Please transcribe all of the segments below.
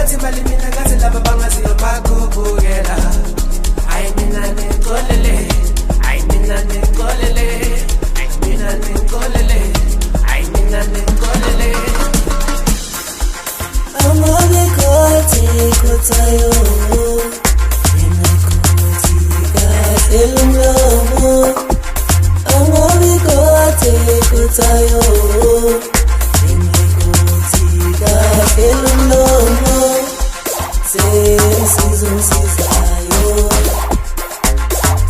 Masiphathi imali mina ngathi laba bangaziyo bakubukela. Hayi mina nenkolele, hayi mina nenkolele, hayi mina nenkolele, hayi mina nenkolele. Amabe kothi kothayo, mina kothi kaselumlomo. Amabe kothi kothayo, mina kothi kaselumlomo. Sesizayo,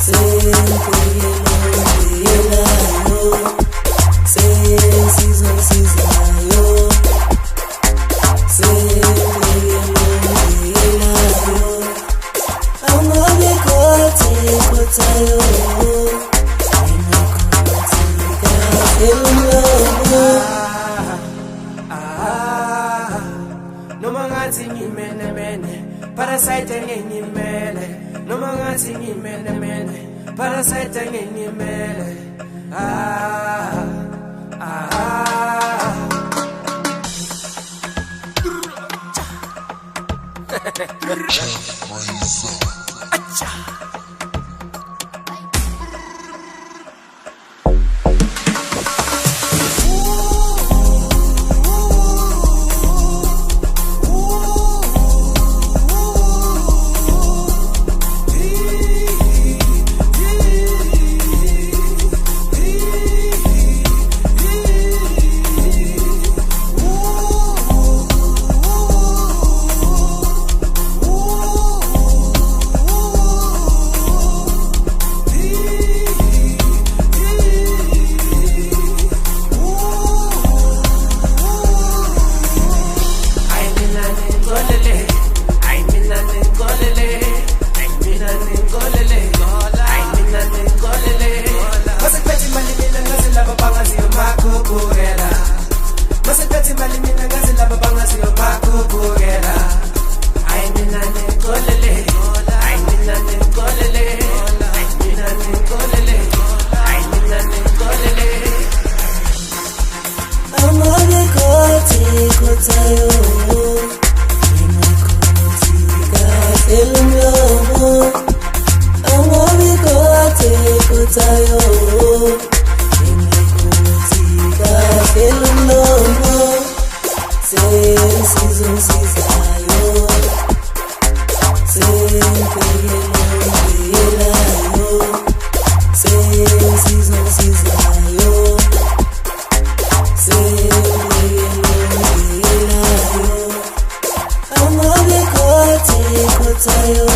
sempeyelayo, sesizayo. Amabe kothi kothayo, mina kothi kaselumlomo. Noma ngathi ngimene parasite ngengimele. Noma ngathi ngimene parasite ngengimele. Amabe kothi kothayo, mina kothi kaselumlomo. Amabe kothi kothayo, mina kothi kaselumlomo. Sesizayo, sempeyelayo, sesizayo. Amabe kothi kothayo.